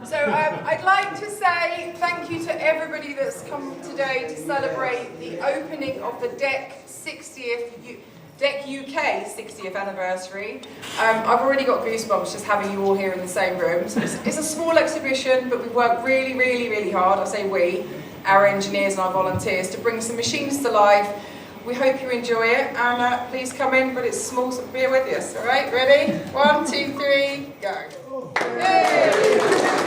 So I'd like to say thank you to everybody that's come today to celebrate the opening of the DEC UK 60th anniversary. I've already got goosebumps just having you all here in the same room. So it's a small exhibition, but we've worked really, really, really hard. I say we, our engineers and our volunteers, to bring some machines to life. We hope you enjoy it, and please come in, but it's small, so bear with us, all right? Ready? 1, 2, 3, go. Yay!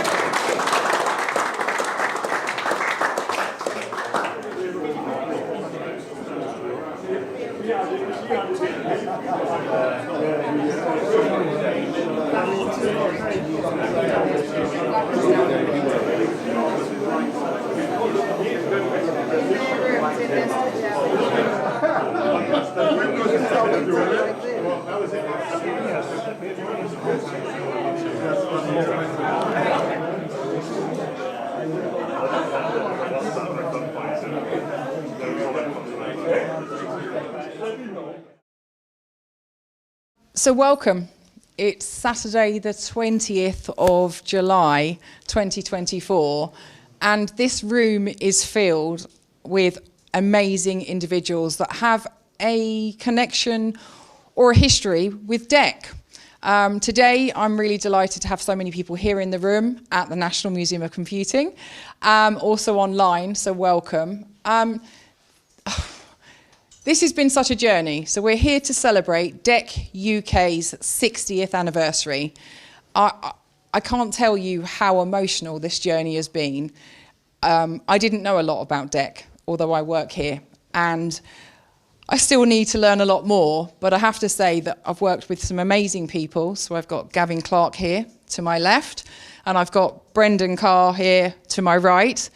So welcome. It's Saturday the 20th of July 2024, and this room is filled with amazing individuals that have a connection or a history with DEC. Today I'm really delighted to have so many people here in the room at the National Museum of Computing, also online, so welcome. This has been such a journey, so we're here to celebrate DEC UK's 60th anniversary. I can't tell you how emotional this journey has been. I didn't know a lot about DEC, although I work here, and I still need to learn a lot more, but I have to say that I've worked with some amazing people. So I've got Gavin Clark here to my left, and I've got Brendan Carr here to my right,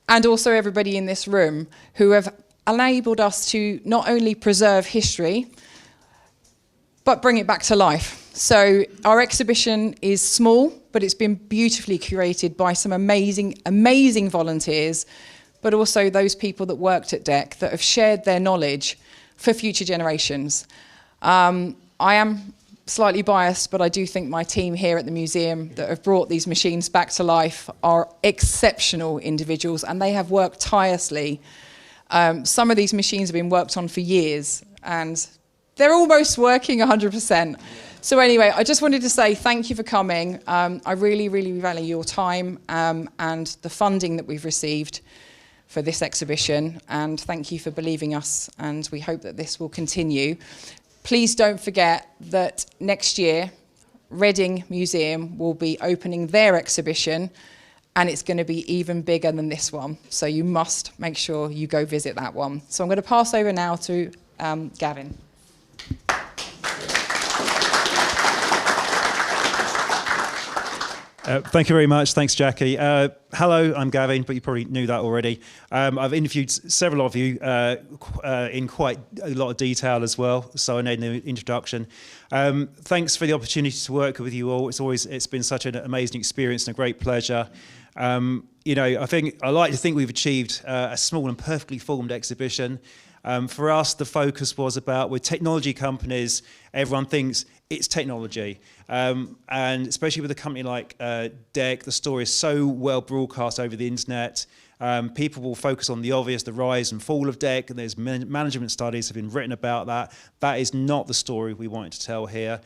and also everybody in this room who have enabled us to not only preserve history, but bring it back to life. So our exhibition is small, but it's been beautifully curated by some amazing, amazing volunteers, but also those people that worked at DEC that have shared their knowledge for future generations. I am slightly biased, but I do think my team here at the museum that have brought these machines back to life are exceptional individuals, and they have worked tirelessly. Some of these machines have been worked on for years, and they're almost working 100%. So anyway, I just wanted to say thank you for coming. I really, really value your time and the funding that we've received for this exhibition, and thank you for believing us, and we hope that this will continue. Please don't forget that next year, Reading Museum will be opening their exhibition, and it's going to be even bigger than this one. So you must make sure you go visit that one. So I'm going to pass over now to Gavin. Thank you very much. Thanks, Jackie. Hello, I'm Gavin, but you probably knew that already. I've interviewed several of you in quite a lot of detail as well, so I know the introduction. Thanks for the opportunity to work with you all. It's been such an amazing experience and a great pleasure. You know, I like to think we've achieved a small and perfectly formed exhibition. For us, the focus was about, with technology companies, everyone thinks it's technology. And especially with a company like DEC, the story is so well broadcast over the internet. People will focus on the obvious, the rise and fall of DEC, and there's management studies have been written about that. That is not the story we wanted to tell here.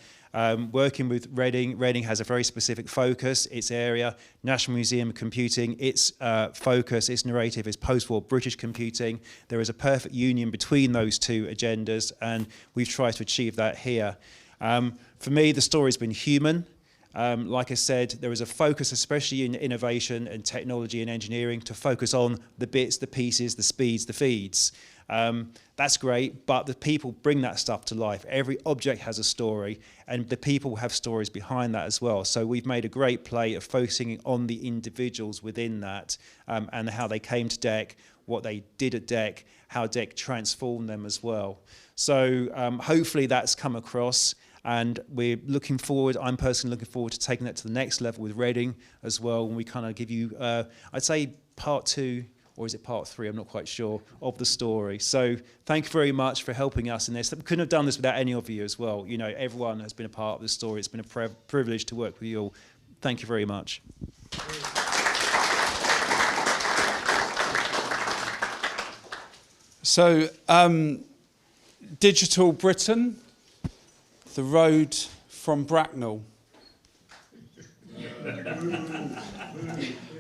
Working with Reading has a very specific focus. Its area, National Museum of Computing, its focus, its narrative is post-war British computing. There is a perfect union between those two agendas, and we've tried to achieve that here. For me, the story's been human. Like I said, there is a focus, especially in innovation and technology and engineering, to focus on the bits, the pieces, the speeds, the feeds. That's great, but the people bring that stuff to life. Every object has a story, and the people have stories behind that as well. So we've made a great play of focusing on the individuals within that, and how they came to DEC, what they did at DEC, how DEC transformed them as well. So hopefully that's come across. And we're looking forward, I'm personally looking forward to taking that to the next level with Reading as well, when we kind of give you, I'd say part 2, or is it part 3, I'm not quite sure, of the story. So thank you very much for helping us in this. We couldn't have done this without any of you as well. You know, everyone has been a part of the story. It's been a privilege to work with you all. Thank you very much. So, Digital Britain, the road from Bracknell.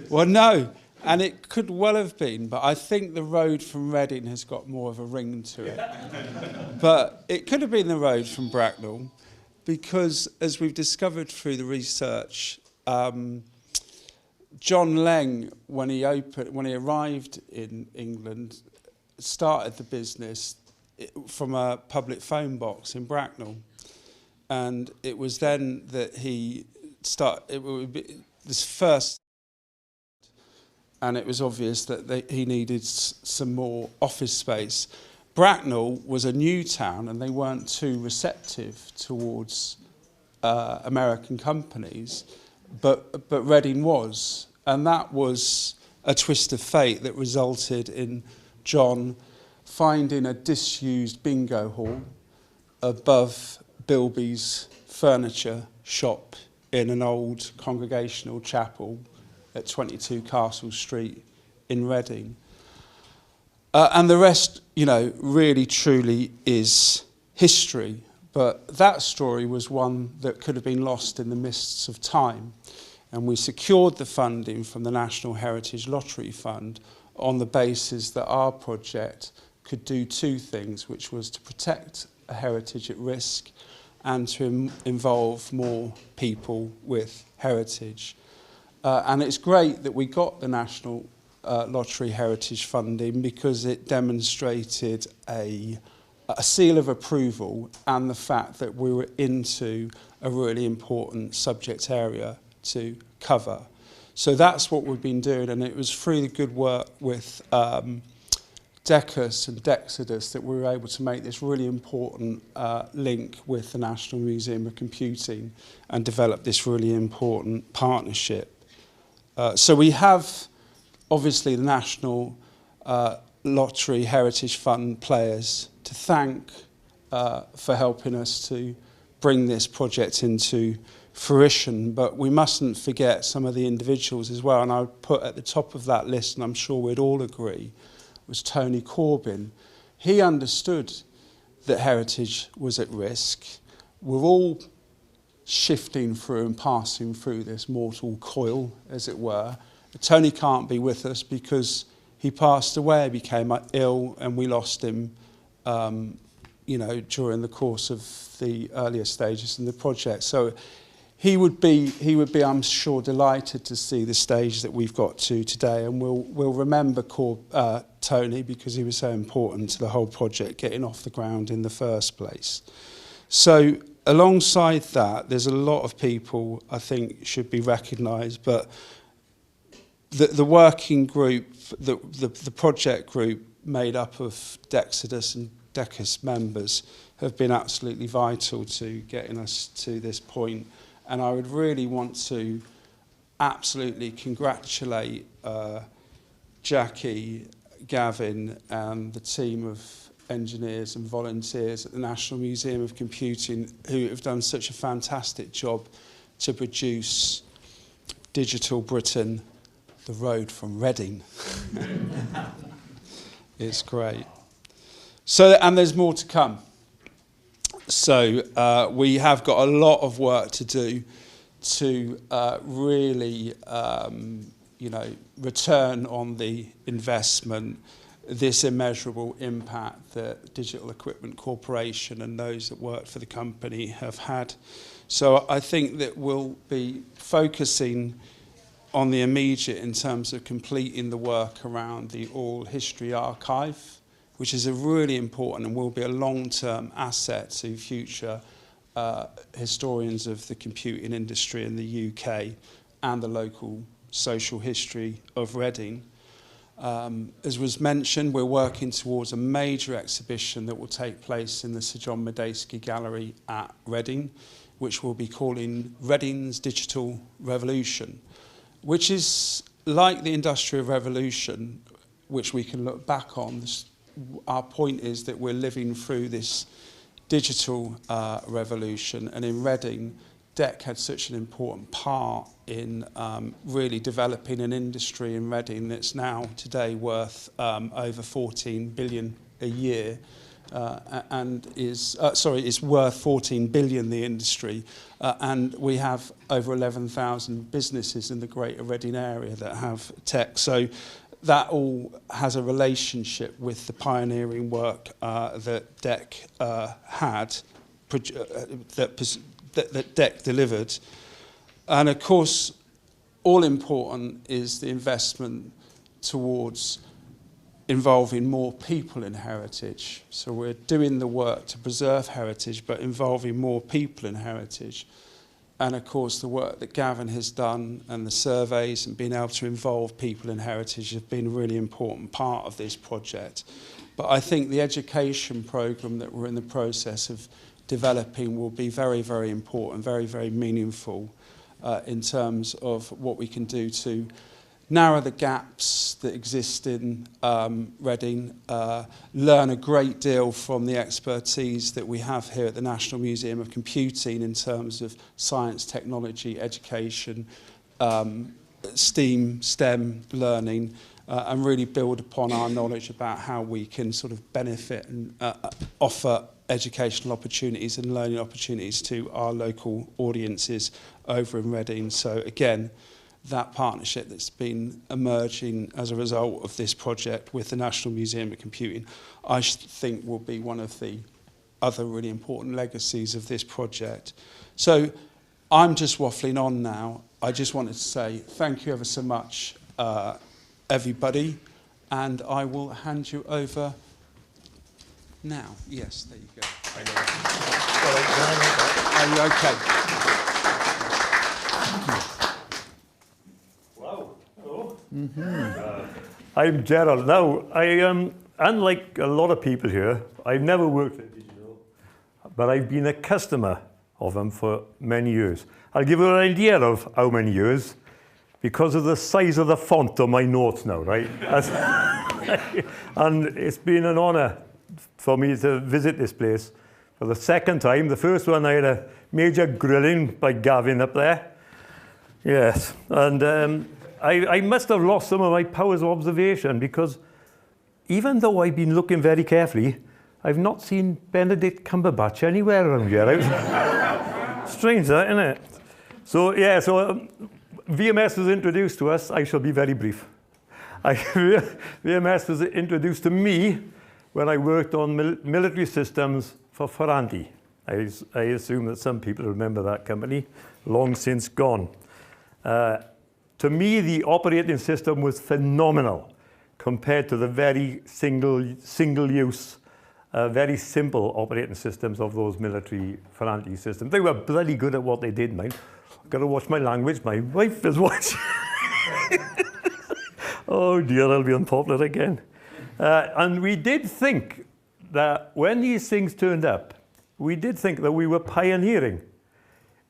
Well, no, and it could well have been, but I think the road from Reading has got more of a ring to it. But it could have been the road from Bracknell, because as we've discovered through the research, John Leng, when he arrived in England, started the business from a public phone box in Bracknell, and it was then that he started. It would be this first, and it was obvious that he needed some more office space. Bracknell was a new town, and they weren't too receptive towards American companies, but Reading was, and that was a twist of fate that resulted in John finding a disused bingo hall above Bilby's furniture shop in an old congregational chapel at 22 Castle Street in Reading. And the rest, you know, really truly is history. But that story was one that could have been lost in the mists of time. And we secured the funding from the National Heritage Lottery Fund on the basis that our project could do two things, which was to protect a heritage at risk and to involve more people with heritage. And it's great that we got the National Lottery Heritage funding, because it demonstrated a seal of approval and the fact that we were into a really important subject area to cover. So that's what we've been doing, and it was through the good work with DECUS and DEXODUS that we were able to make this really important link with the National Museum of Computing and develop this really important partnership. So we have, obviously, the National Lottery Heritage Fund players to thank for helping us to bring this project into fruition, but we mustn't forget some of the individuals as well, and I would put at the top of that list, and I'm sure we'd all agree, was Tony Corbyn. He understood that heritage was at risk. We're all shifting through and passing through this mortal coil, as it were. Tony can't be with us because he passed away, became ill, and we lost him you know, during the course of the earlier stages in the project. So he would be, I'm sure, delighted to see the stage that we've got to today, and we'll remember Tony, because he was so important to the whole project getting off the ground in the first place. So alongside that, there's a lot of people I think should be recognised, but the working group, the project group made up of DEXODUS and DECUS members have been absolutely vital to getting us to this point. And I would really want to absolutely congratulate Jackie, Gavin, and the team of engineers and volunteers at the National Museum of Computing, who have done such a fantastic job to produce Digital Britain, the road from Reading. It's great. So, and there's more to come. So we have got a lot of work to do to really, you know, return on the investment, this immeasurable impact that Digital Equipment Corporation and those that work for the company have had. So I think that we'll be focusing on the immediate in terms of completing the work around the Oral History Archive, which is a really important and will be a long-term asset to future historians of the computing industry in the UK and the local social history of Reading. As was mentioned, we're working towards a major exhibition that will take place in the Sir John Medeski Gallery at Reading, which we'll be calling Reading's Digital Revolution, which is like the Industrial Revolution, which we can look back on. Our point is that we're living through this digital revolution, and in Reading, DEC had such an important part in really developing an industry in Reading that's now today worth over £14 billion a year. And is worth 14 billion, the industry, and we have over 11,000 businesses in the Greater Reading area that have tech. So that all has a relationship with the pioneering work that DEC that DEC delivered. And of course, all important is the investment towards involving more people in heritage. So we're doing the work to preserve heritage, but involving more people in heritage. And of course, the work that Gavin has done and the surveys and being able to involve people in heritage have been a really important part of this project. But I think the education programme that we're in the process of developing will be very, very important, very, very meaningful in terms of what we can do to narrow the gaps that exist in Reading, learn a great deal from the expertise that we have here at the National Museum of Computing in terms of science, technology, education, STEM learning, and really build upon our knowledge about how we can sort of benefit and offer educational opportunities and learning opportunities to our local audiences over in Reading. So again, that partnership that's been emerging as a result of this project with the National Museum of Computing, I think will be one of the other really important legacies of this project. So I'm just waffling on now. I just wanted to say thank you ever so much, everybody, and I will hand you over now. Yes, there you go. Are you okay? I'm Gerald. Now, unlike a lot of people here, I've never worked at digital, but I've been a customer of them for many years. I'll give you an idea of how many years because of the size of the font on my notes now, right? And it's been an honor for me to visit this place for the second time. The first one I had a major grilling by Gavin up there. Yes, and I must have lost some of my powers of observation because even though I've been looking very carefully, I've not seen Benedict Cumberbatch anywhere around here. Strange that, isn't it? So yeah, VMS was introduced to us. I shall be very brief. VMS was introduced to me when I worked on military systems for Ferranti. I assume that some people remember that company, long since gone. To me, the operating system was phenomenal compared to the very single-use, very simple operating systems of those military Ferranti systems. They were bloody good at what they did, mate. I've got to watch my language. My wife is watching. Oh dear, I'll be unpopular again. And we did think that when these things turned up, we did think that we were pioneering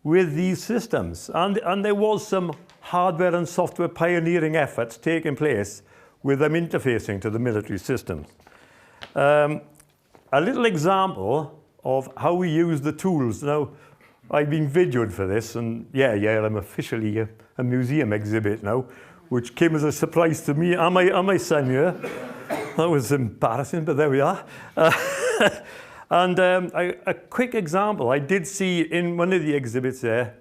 with these systems. And there was some hardware and software pioneering efforts taking place with them interfacing to the military systems. A little example of how we use the tools. Now, I've been videoed for this, and yeah, I'm officially a museum exhibit now, which came as a surprise to me and my son here. That was embarrassing, but there we are. And a quick example, I did see in one of the exhibits there,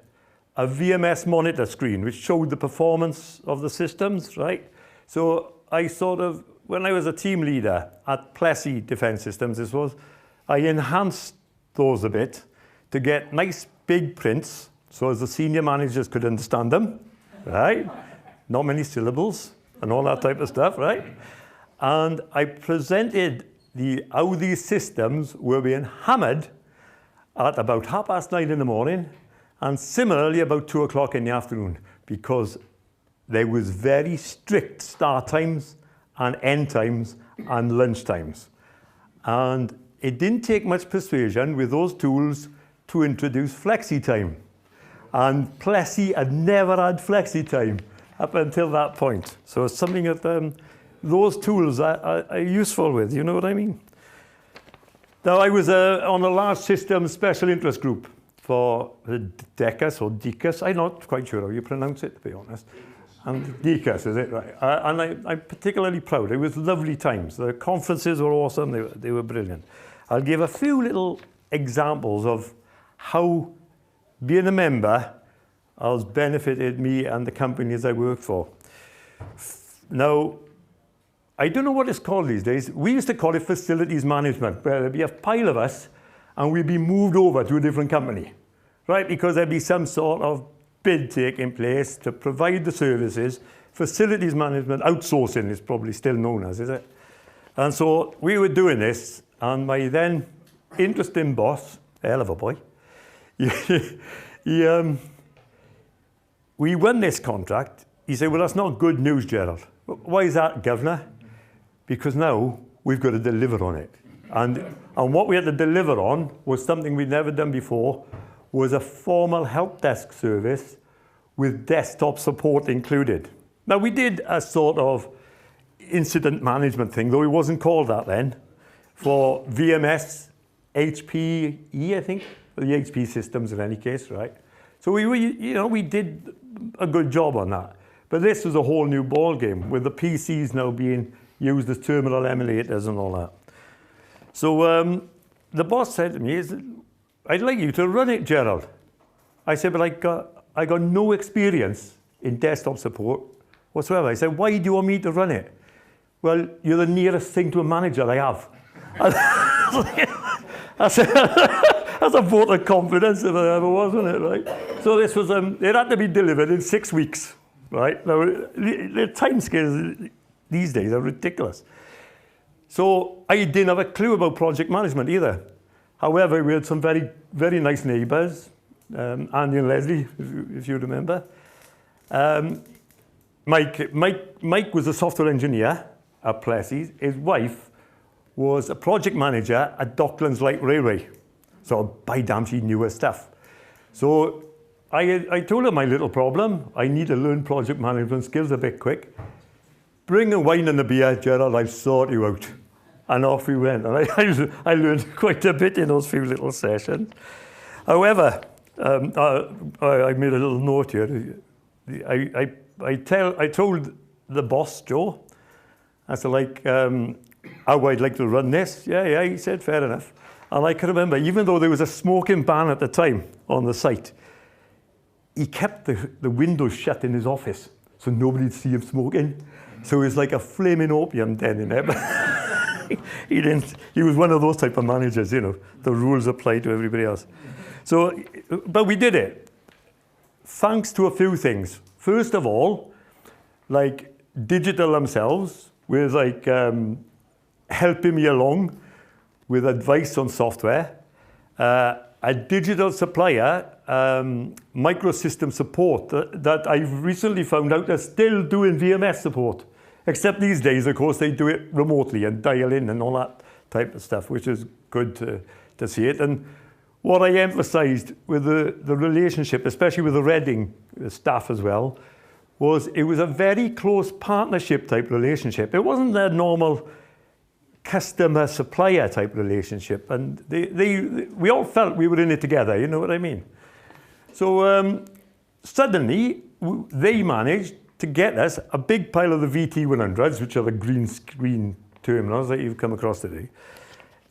a VMS monitor screen, which showed the performance of the systems, right? So I sort of, when I was a team leader at Plessy Defence Systems, I enhanced those a bit to get nice big prints, so as the senior managers could understand them, right? Not many syllables and all that type of stuff, right? And I presented how these systems were being hammered at about 9:30 in the morning, and similarly about 2 o'clock in the afternoon, because there was very strict start times and end times and lunch times. And it didn't take much persuasion with those tools to introduce flexi time. And Plessy had never had flexi time up until that point. So it's something that those tools are useful with, you know what I mean? Now, I was on a large system special interest group for the DECUS or DECUS. I'm not quite sure how you pronounce it, to be honest. and DECUS, is it? Right. And I'm particularly proud. It was lovely times. The conferences were awesome. They were brilliant. I'll give a few little examples of how being a member has benefited me and the companies I work for. Now, I don't know what it's called these days. We used to call it facilities management, where there'd be a pile of us and we'd be moved over to a different company, right? Because there'd be some sort of bid taking place to provide the services. Facilities management outsourcing is probably still known as, is it? And so we were doing this, and my then interesting boss, hell of a boy, we won this contract. He said, well, that's not good news, Gerald. Why is that, Governor? Because now we've got to deliver on it. And what we had to deliver on was something we'd never done before, was a formal help desk service with desktop support included. Now, we did a sort of incident management thing, though it wasn't called that then, for VMS, HPE, I think, the HP systems in any case, right? So we did a good job on that. But this was a whole new ball game, with the PCs now being used as terminal emulators and all that. So the boss said to me, I'd like you to run it, Gerald. I said, but I got no experience in desktop support whatsoever. I said, why do you want me to run it? Well, you're the nearest thing to a manager I have. I said, that's a vote of confidence if I ever was, wasn't it, right? So this was, it had to be delivered in 6 weeks, right? Now, the timescales these days are ridiculous. So I didn't have a clue about project management either. However, we had some very, very nice neighbours, Andy and Leslie, if you remember. Mike was a software engineer at Plessy's. His wife was a project manager at Docklands Light Railway. So by damn, she knew her stuff. So I told her my little problem. I need to learn project management skills a bit quick. Bring the wine and the beer, Gerald, I'll sort you out. And off we went. And I learned quite a bit in those few little sessions. However, I made a little note here. I told the boss, Joe, I said, how I'd like to run this. Yeah, he said, fair enough. And I can remember, even though there was a smoking ban at the time on the site, he kept the windows shut in his office so nobody'd see him smoking. So it was like a flaming opium den in there. He was one of those type of managers, you know, the rules apply to everybody else. So, but we did it, thanks to a few things. First of all, like Digital themselves, with helping me along with advice on software. A digital supplier, microsystem support, that I've recently found out are still doing VMS support. Except these days, of course, they do it remotely and dial in and all that type of stuff, which is good to see it. And what I emphasized with the relationship, especially with the Reading staff as well, was it was a very close partnership type relationship. It wasn't a normal customer-supplier type relationship. And we all felt we were in it together, you know what I mean? So suddenly, they managed to get us a big pile of the VT100s, which are the green screen terminals that you've come across today,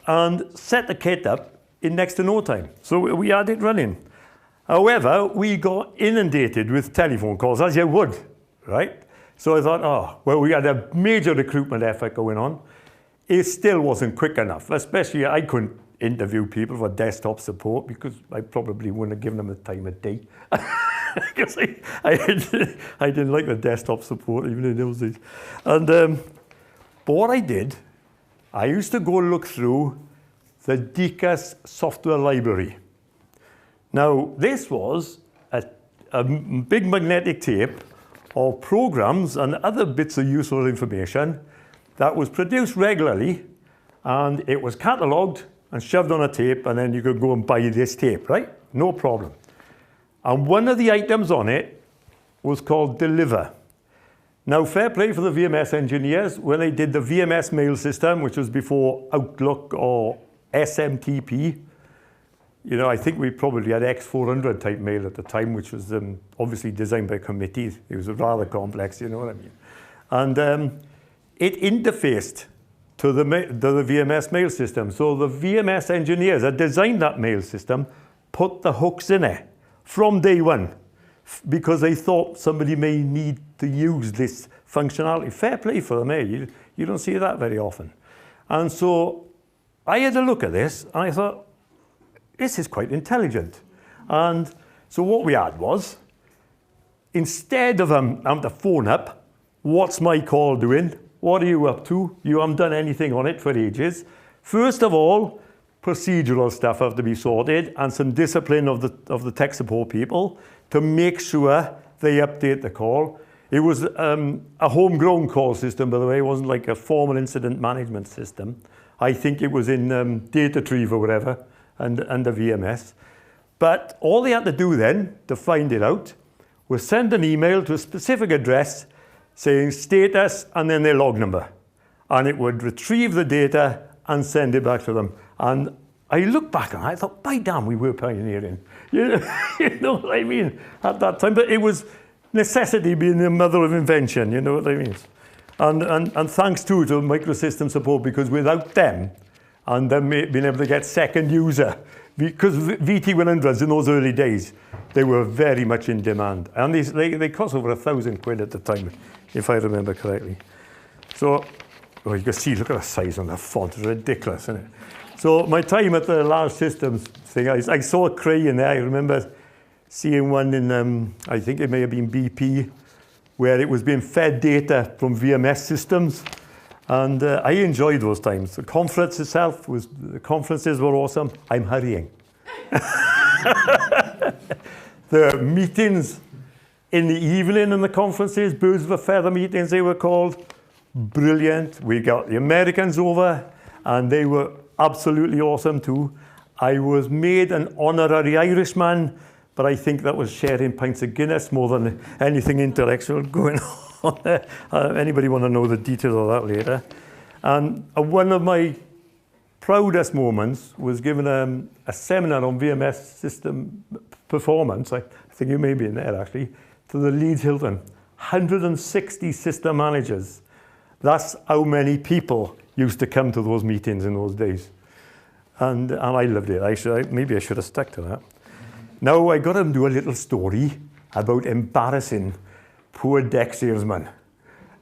and set the kit up in next to no time. So we had it running. However, we got inundated with telephone calls, as you would, right? So I thought, oh, well, we had a major recruitment effort going on. It still wasn't quick enough, especially I couldn't interview people for desktop support because I probably wouldn't have given them the time of day. Because I didn't like the desktop support even in those days. And, but what I did, I used to go look through the DECUS software library. Now, this was a big magnetic tape of programs and other bits of useful information that was produced regularly, and it was catalogued and shoved on a tape, and then you could go and buy this tape, right? No problem. And one of the items on it was called Deliver. Now, fair play for the VMS engineers. When they did the VMS mail system, which was before Outlook or SMTP, you know, I think we probably had X400 type mail at the time, which was obviously designed by committee. It was rather complex, you know what I mean? And it interfaced to the VMS mail system. So the VMS engineers that designed that mail system put the hooks in it from day one because they thought somebody may need to use this functionality. Fair play for them, eh? You don't see that very often. And so I had a look at this and I thought, this is quite intelligent. And so what we had was, instead of having to phone up, what's my call doing? What are you up to? You haven't done anything on it for ages. First of all, procedural stuff have to be sorted and some discipline of the tech support people to make sure they update the call. It was a homegrown call system, by the way. It wasn't like a formal incident management system. I think it was in DataTreeve or whatever, and under VMS. But all they had to do then, to find it out, was send an email to a specific address saying status and then their log number. And it would retrieve the data and send it back to them. And I look back and I thought, by damn, we were pioneering. You know what I mean? At that time, but it was necessity being the mother of invention, you know what I mean? And thanks too to microsystem support, because without them, and them being able to get second user, because VT100s in those early days, they were very much in demand. And they cost over £1,000 at the time, if I remember correctly. So, well, you can see, look at the size on the font, it's ridiculous, isn't it? So my time at the large systems thing, I saw a Cray in there. I remember seeing one in, I think it may have been BP, where it was being fed data from VMS systems. And I enjoyed those times. The conference itself the conferences were awesome. I'm hurrying. The meetings in the evening in the conferences, birds of a feather meetings they were called, brilliant. We got the Americans over and they were absolutely awesome too. I was made an honorary Irishman, but I think that was sharing pints of Guinness more than anything intellectual going on. Anybody want to know the details of that later? And one of my proudest moments was given a seminar on VMS system performance. I think you may be in there actually, to the Leeds Hilton. 160 system managers. That's how many people used to come to those meetings in those days. And I loved it. Maybe I should have stuck to that. Now I got to do a little story about embarrassing poor DEC salesman,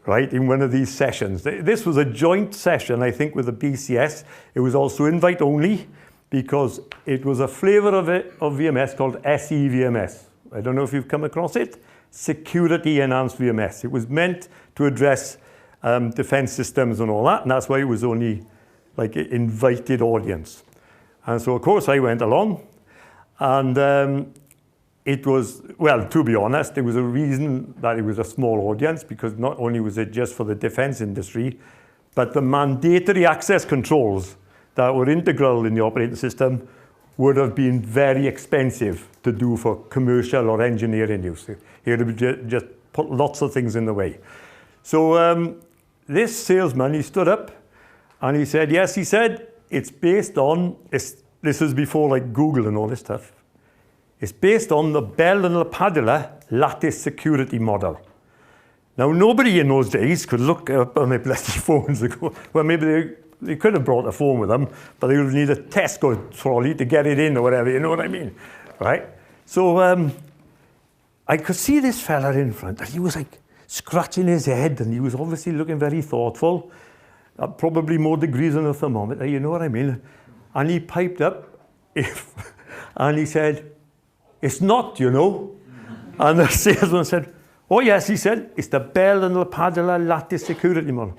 right, in one of these sessions. This was a joint session, I think, with the BCS. It was also invite only because it was a flavor of VMS called SEVMS. I don't know if you've come across it. Security Enhanced VMS. It was meant to address defense systems and all that, and that's why it was only like an invited audience. And so, of course, I went along, and it was, well, to be honest, there was a reason that it was a small audience, because not only was it just for the defense industry, but the mandatory access controls that were integral in the operating system would have been very expensive to do for commercial or engineering use. It would just put lots of things in the way. So this salesman, he stood up and he said, yes, he said, it's based on, this is before like Google and all this stuff. It's based on the Bell and LaPadula lattice security model. Now, nobody in those days could look up on their bloody phones and go, well, maybe they could have brought a phone with them, but they would need a Tesco trolley to get it in or whatever, you know what I mean, right? So I could see this fella in front, and he was like scratching his head, and he was obviously looking very thoughtful, probably more degrees than a thermometer, you know what I mean? And he piped up, and he said, it's not, you know. And the salesman said, oh yes, he said, it's the Bell and LaPadula lattice security model.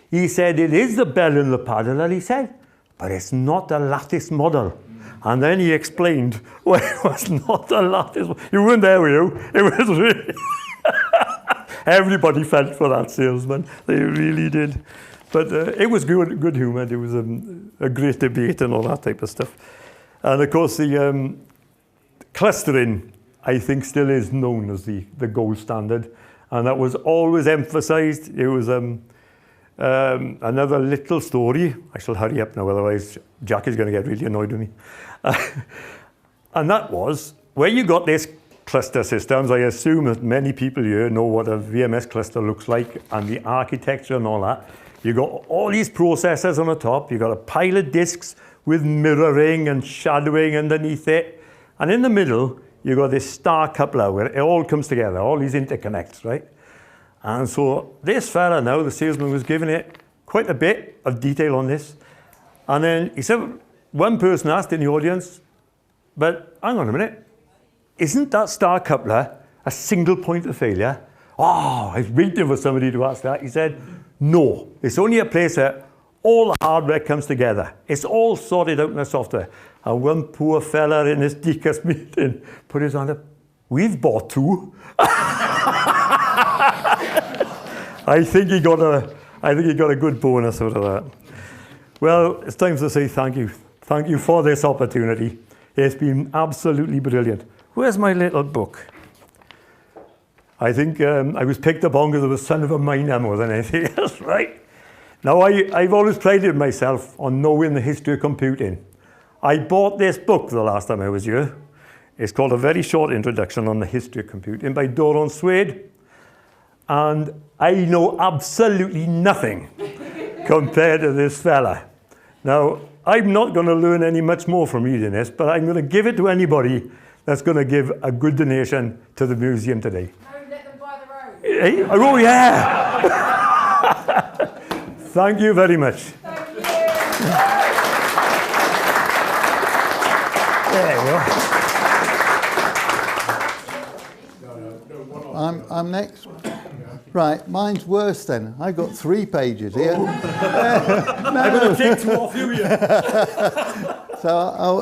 He said, it is the Bell and LaPadula, he said, but it's not a lattice model. And then he explained why it was not a lattice model. You weren't there, were you? It was really... Everybody felt for that salesman. They really did. But it was good humor. It was a great debate and all that type of stuff. And of course, the clustering, I think, still is known as the gold standard. And that was always emphasized. It was another little story. I shall hurry up now, otherwise Jack is going to get really annoyed with me. And that was where you got this cluster systems. I assume that many people here know what a VMS cluster looks like and the architecture and all that. You got all these processors on the top. You got a pile of disks with mirroring and shadowing underneath it. And in the middle, you got this star coupler where it all comes together, all these interconnects, right? And so this fella now, the salesman, was giving it quite a bit of detail on this. And then he said, one person asked in the audience, but hang on a minute, isn't that star coupler a single point of failure? Oh, I was waiting for somebody to ask that. He said, no, it's only a place that all the hardware comes together. It's all sorted out in the software. And one poor fella in this DECUS meeting put his hand up, we've bought two. I think he got a good bonus out of that. Well, it's time to say thank you. Thank you for this opportunity. It's been absolutely brilliant. Where's my little book? I think I was picked up on because I was son of a miner more than anything else, right? Now, I've always prided myself on knowing the history of computing. I bought this book the last time I was here. It's called A Very Short Introduction on the History of Computing by Doron Swade. And I know absolutely nothing compared to this fella. Now, I'm not going to learn any much more from reading this, but I'm going to give it to anybody that's going to give a good donation to the museum today. Don't let them buy their own. Hey? Oh, yeah! Thank you very much. Thank you. There you go. I'm next. Right, mine's worse then. I've got 3 pages here. I'm going to take 2 off you here. So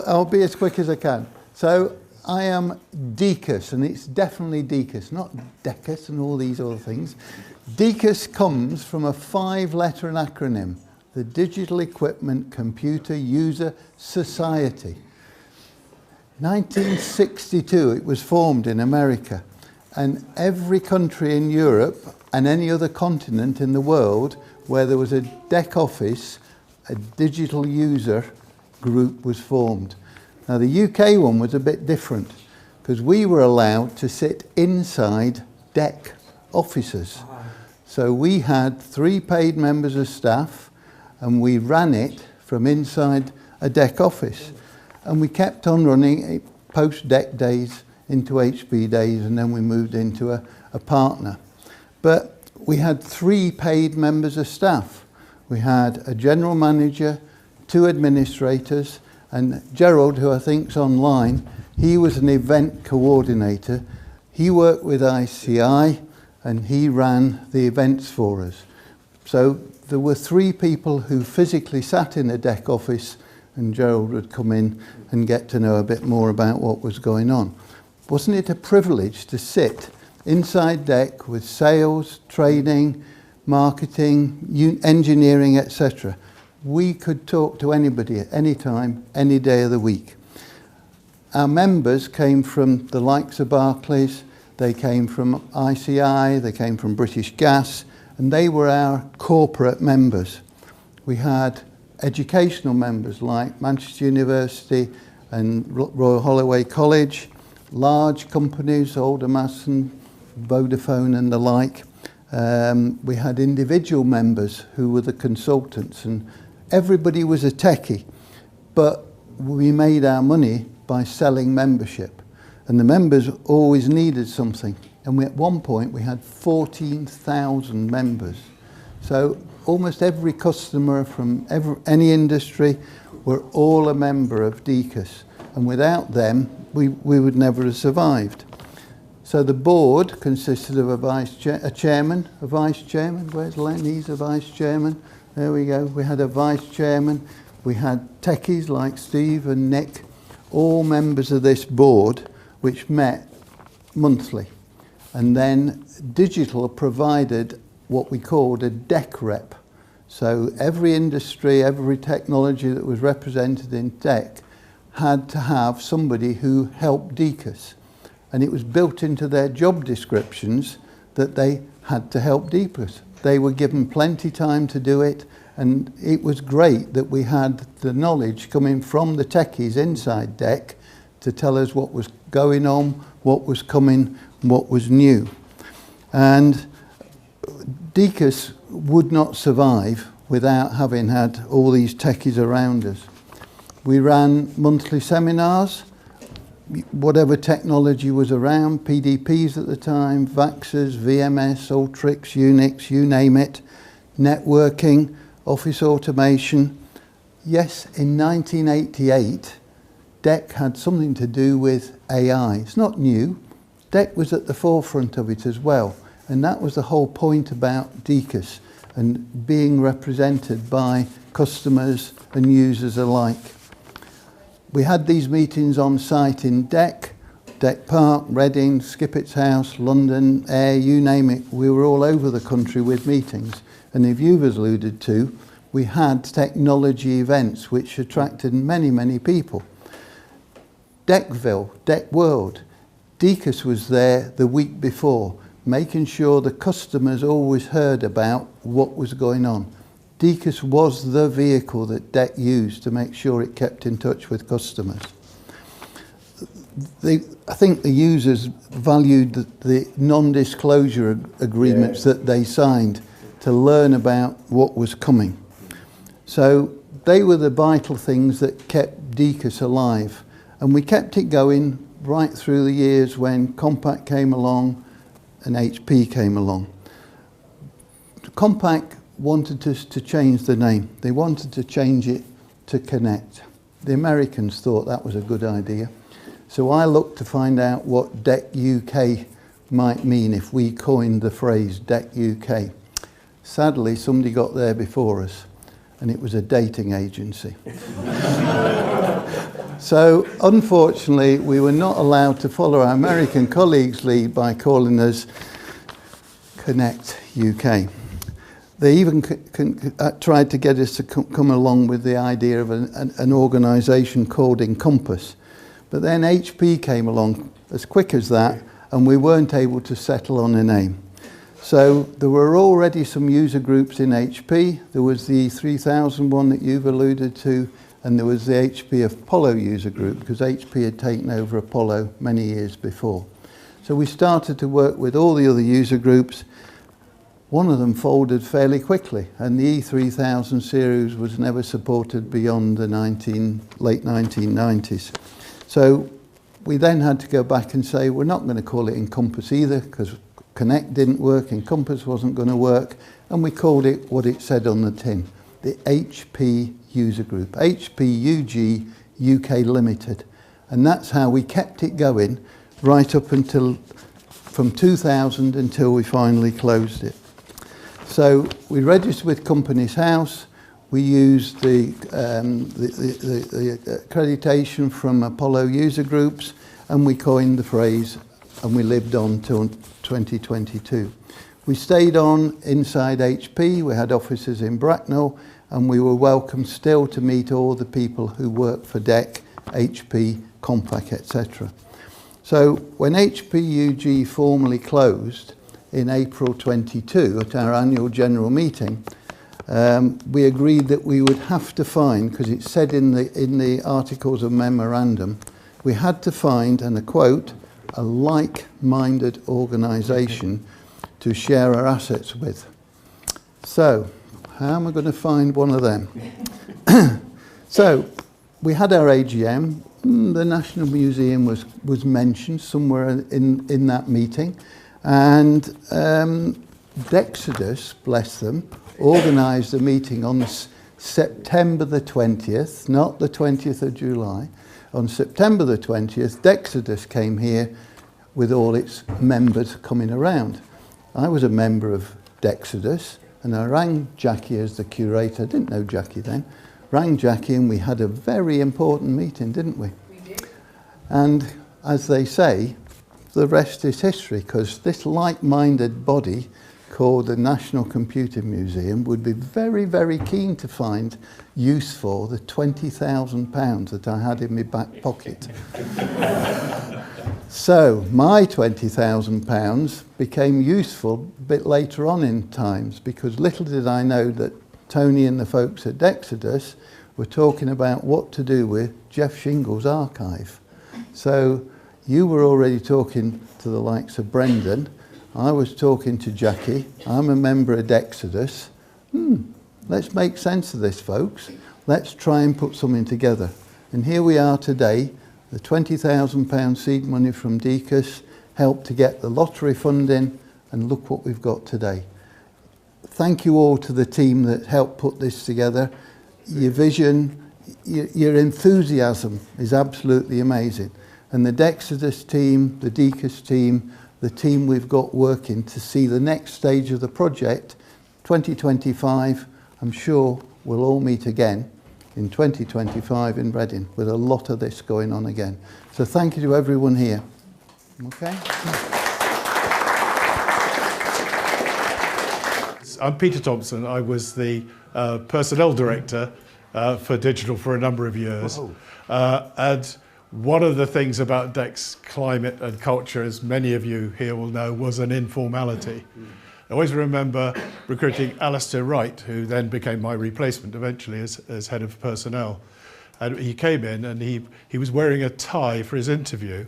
I'll be as quick as I can. So I am DECUS, and it's definitely DECUS, not DECUS and all these other things. DECUS comes from a 5-letter acronym, the Digital Equipment Computer User Society. 1962, it was formed in America, and every country in Europe and any other continent in the world where there was a DEC office, a digital user group was formed. Now the UK one was a bit different because we were allowed to sit inside DEC offices. So we had 3 paid members of staff and we ran it from inside a DEC office. And we kept on running it post-DEC days into HB days, and then we moved into a partner. But we had 3 paid members of staff. We had a general manager, 2 administrators, and Gerald, who I think's online, he was an event coordinator. He worked with ICI and he ran the events for us. So there were 3 people who physically sat in a DEC office, and Gerald would come in and get to know a bit more about what was going on. Wasn't it a privilege to sit inside DEC with sales, trading, marketing, engineering, etc.? We could talk to anybody at any time, any day of the week. Our members came from the likes of Barclays, they came from ICI, they came from British Gas, and they were our corporate members. We had educational members like Manchester University and Royal Holloway College, large companies, Aldermasson, Vodafone and the like. We had individual members who were the consultants, and everybody was a techie, but we made our money by selling membership, and the members always needed something. And at one point we had 14,000 members. So almost every customer from any industry were all a member of DECUS, and without them we would never have survived. So the board consisted of a chairman, a vice chairman. Where's Len? He's a vice chairman. There we go. We had a vice chairman. We had techies like Steve and Nick, all members of this board, which met monthly. And then digital provided what we called a DEC rep. So every industry, every technology that was represented in DEC had to have somebody who helped DECUS. And it was built into their job descriptions that they had to help DECUS. They were given plenty time to do it, and it was great that we had the knowledge coming from the techies inside DEC to tell us what was going on, what was coming, what was new. And DECUS would not survive without having had all these techies around us. We ran monthly seminars, whatever technology was around, PDPs at the time, VAXers, VMS, Ultrix, Unix, you name it, networking, office automation. Yes, in 1988, DEC had something to do with AI. It's not new. DEC was at the forefront of it as well. And that was the whole point about DECUS and being represented by customers and users alike. We had these meetings on site in DEC Park, Reading, Skippett's House, London, Ayr, you name it. We were all over the country with meetings. And if you've alluded to, we had technology events which attracted many, many people. DECville, DEC World, DECUS was there the week before, making sure the customers always heard about what was going on. DECUS was the vehicle that DEC used to make sure it kept in touch with customers. I think the users valued the non-disclosure agreements that they signed to learn about what was coming. So they were the vital things that kept DECUS alive. And we kept it going right through the years when Compaq came along and HP came along. Compaq wanted us to change the name. They wanted to change it to Connect. The Americans thought that was a good idea. So I looked to find out what DEC UK might mean if we coined the phrase DEC UK. Sadly, somebody got there before us, and it was a dating agency. So unfortunately, we were not allowed to follow our American colleagues' lead by calling us Connect UK. They even tried to get us to come along with the idea of an organisation called Encompass. But then HP came along as quick as that, and we weren't able to settle on a name. So there were already some user groups in HP. There was the 3000 one that you've alluded to, and there was the HP Apollo user group, because HP had taken over Apollo many years before. So we started to work with all the other user groups. One of them folded fairly quickly, and the E3000 series was never supported beyond the late 1990s. So we then had to go back and say, we're not going to call it Encompass either, because Connect didn't work, Encompass wasn't going to work, and we called it what it said on the tin, the HP user group, HP UG UK Limited. And that's how we kept it going right up until from 2000 until we finally closed it. So we registered with Companies House. We used the accreditation from Apollo user groups, and we coined the phrase, and we lived on till 2022. We stayed on inside HP. We had offices in Bracknell, and we were welcome still to meet all the people who work for DEC, HP, Compaq, etc. So when HP UG formally closed in April 22 at our annual general meeting, we agreed that we would have to find, because it said in the articles of memorandum, we had to find, and I quote, a like-minded organisation to share our assets with. So, how am I going to find one of them? So, we had our AGM. The National Museum was mentioned somewhere in that meeting. And DECODUS, bless them, organised a meeting on September the 20th, not the 20th of July. On September the 20th, DECODUS came here with all its members coming around. I was a member of DECODUS, and I rang Jackie as the curator. I didn't know Jackie then. Rang Jackie, and we had a very important meeting, didn't we? We did. And as they say, the rest is history, because this like-minded body called the National Computing Museum would be very, very keen to find use for the £20,000 that I had in my back pocket. So my £20,000 became useful a bit later on in times, because little did I know that Tony and the folks at DECODUS were talking about what to do with Jeff Shingle's archive. So you were already talking to the likes of Brendan. I was talking to Jackie. I'm a member of DECUS. Let's make sense of this, folks. Let's try and put something together. And here we are today. The £20,000 seed money from DECUS helped to get the lottery funding, and look what we've got today. Thank you all to the team that helped put this together. Your vision, your enthusiasm is absolutely amazing. And the DEXODUS team, the DECUS team, the team we've got working to see the next stage of the project, 2025, I'm sure we'll all meet again in 2025 in Reading with a lot of this going on again. So thank you to everyone here. Okay. I'm Peter Thompson. I was the personnel director for digital for a number of years. And one of the things about DEC's climate and culture, as many of you here will know, was an informality. I always remember recruiting Alistair Wright, who then became my replacement eventually as head of personnel. And he came in and he was wearing a tie for his interview.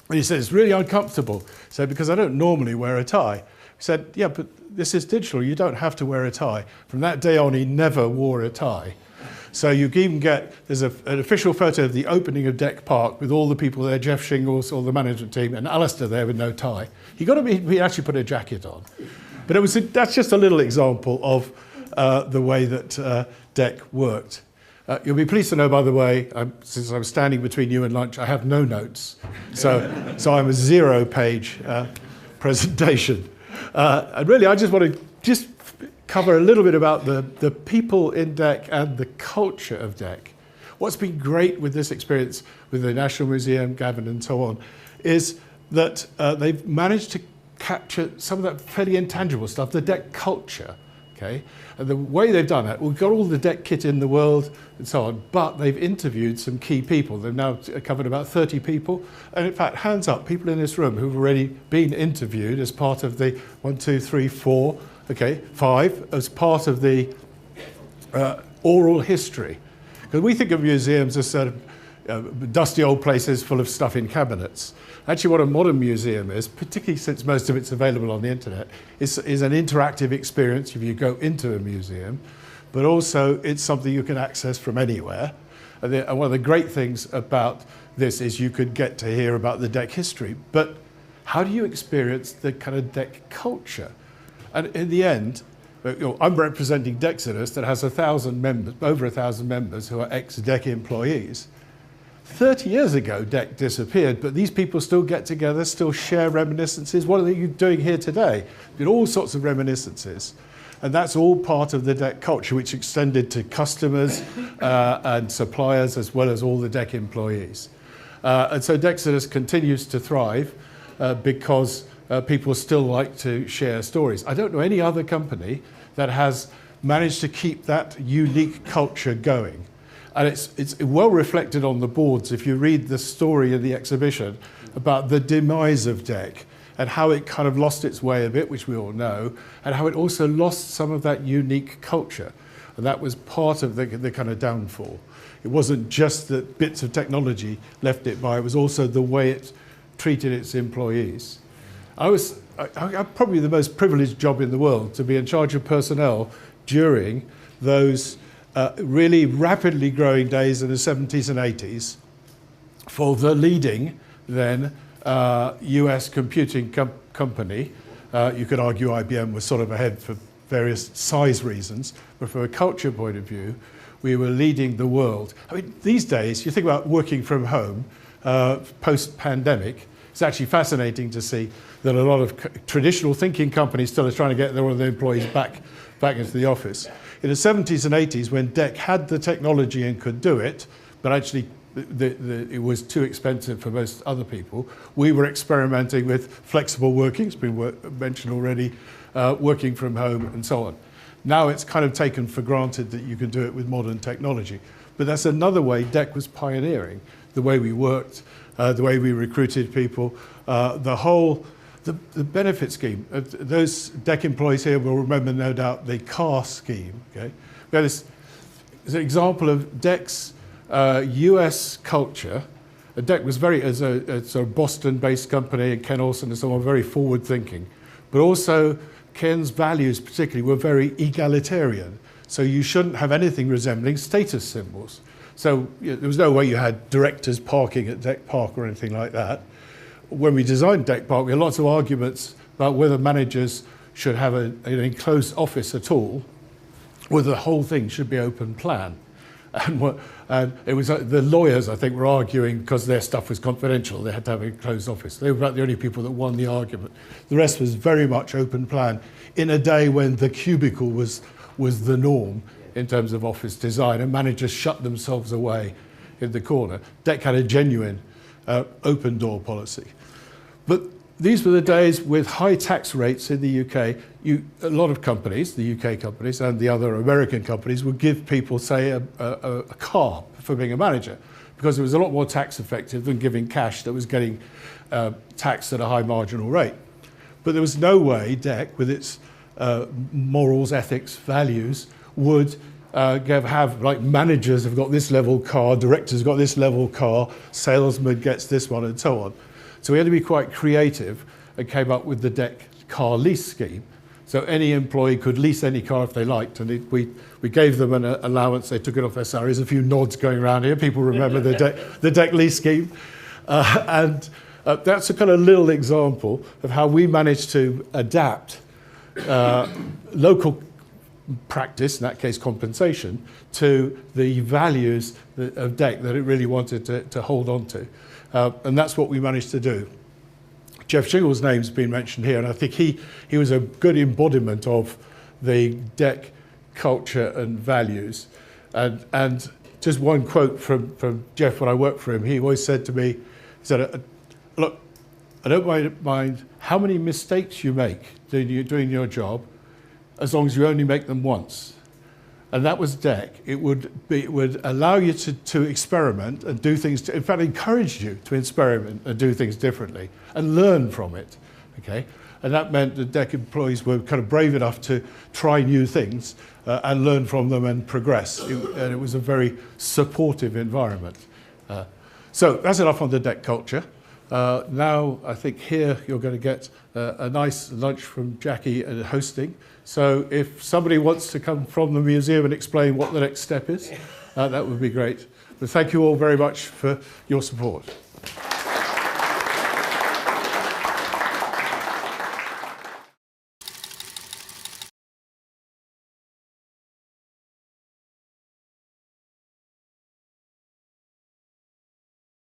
And he said, it's really uncomfortable. He said, because I don't normally wear a tie. He said, yeah, but this is digital. You don't have to wear a tie. From that day on, he never wore a tie. So you can even get, there's an official photo of the opening of DEC Park with all the people there, Jeff Shingles, all the management team, and Alistair there with no tie. He actually put a jacket on. But that's just a little example of the way that DEC worked. You'll be pleased to know, by the way, since I'm standing between you and lunch, I have no notes. So I'm a 0-page presentation. And really, I just want to cover a little bit about the people in DEC and the culture of DEC. What's been great with this experience with the National Museum, Gavin and so on, is that they've managed to capture some of that fairly intangible stuff, the DEC culture, okay? And the way they've done that, we've got all the DEC kit in the world and so on, but they've interviewed some key people. They've now covered about 30 people. And in fact, hands up, people in this room who've already been interviewed as part of the 1, 2, 3, 4, okay, 5, as part of the oral history. Because we think of museums as sort of dusty old places full of stuff in cabinets. Actually, what a modern museum is, particularly since most of it's available on the internet, is an interactive experience if you go into a museum, but also it's something you can access from anywhere. And one of the great things about this is you could get to hear about the DEC history, but how do you experience the kind of DEC culture? And in the end, I'm representing DECODUS that has 1,000 members, over 1,000 members who are ex-DEC employees. 30 years ago, DEC disappeared, but these people still get together, still share reminiscences. What are you doing here today? All sorts of reminiscences. And that's all part of the DEC culture, which extended to customers and suppliers, as well as all the DEC employees. And so DECODUS continues to thrive because people still like to share stories. I don't know any other company that has managed to keep that unique culture going. And it's well reflected on the boards if you read the story of the exhibition about the demise of DEC and how it kind of lost its way a bit, which we all know, and how it also lost some of that unique culture. And that was part of the kind of downfall. It wasn't just that bits of technology left it by, it was also the way it treated its employees. I had probably the most privileged job in the world to be in charge of personnel during those really rapidly growing days in the 70s and 80s for the leading then US computing company. You could argue IBM was sort of ahead for various size reasons, but from a culture point of view, we were leading the world. I mean, these days, you think about working from home post-pandemic, it's actually fascinating to see that a lot of traditional thinking companies still are trying to get all of their employees back into the office. In the 70s and 80s, when DEC had the technology and could do it, but actually it was too expensive for most other people, we were experimenting with flexible working, it's been mentioned already, working from home and so on. Now it's kind of taken for granted that you can do it with modern technology. But that's another way DEC was pioneering, the way we worked, the way we recruited people, the benefit scheme. Those DEC employees here will remember, no doubt, the car scheme. Okay? We had this an example of DEC's US culture DEC was very, as a sort of Boston-based company, and Ken Olsen and so on, very forward-thinking. But also, Ken's values particularly were very egalitarian. So you shouldn't have anything resembling status symbols. So there was no way you had directors parking at DEC Park or anything like that. When we designed DEC Park, we had lots of arguments about whether managers should have an enclosed office at all, whether the whole thing should be open plan. And it was the lawyers, I think, were arguing because their stuff was confidential. They had to have an enclosed office. They were about the only people that won the argument. The rest was very much open plan in a day when the cubicle was the norm in terms of office design, and managers shut themselves away in the corner. DEC had a genuine open door policy. But these were the days with high tax rates in the UK. A lot of companies, the UK companies and the other American companies, would give people, say, a car for being a manager, because it was a lot more tax effective than giving cash that was getting taxed at a high marginal rate. But there was no way DEC, with its morals, ethics, values, would have, like, managers have got this level car, directors have got this level car, salesman gets this one, and so on. So we had to be quite creative and came up with the DEC car lease scheme. So any employee could lease any car if they liked, and we gave them an allowance. They took it off their salaries. A few nods going around here. People remember the DEC lease scheme. And that's a kind of little example of how we managed to adapt local practice, in that case compensation, to the values of DEC that it really wanted to hold on to. And that's what we managed to do. Jeff Shingle's name's been mentioned here, and I think he was a good embodiment of the DEC culture and values. And just one quote from Jeff when I worked for him, he always said to me, he said, look, I don't mind how many mistakes you make doing your job, as long as you only make them once. And that was DEC. It would allow you to experiment and do things, in fact, encourage you to experiment and do things differently and learn from it, okay? And that meant that DEC employees were kind of brave enough to try new things and learn from them and progress. And it was a very supportive environment. So that's enough on the DEC culture. Now, I think here you're going to get a nice lunch from Jackie and hosting. So if somebody wants to come from the museum and explain what the next step is, that would be great. But thank you all very much for your support.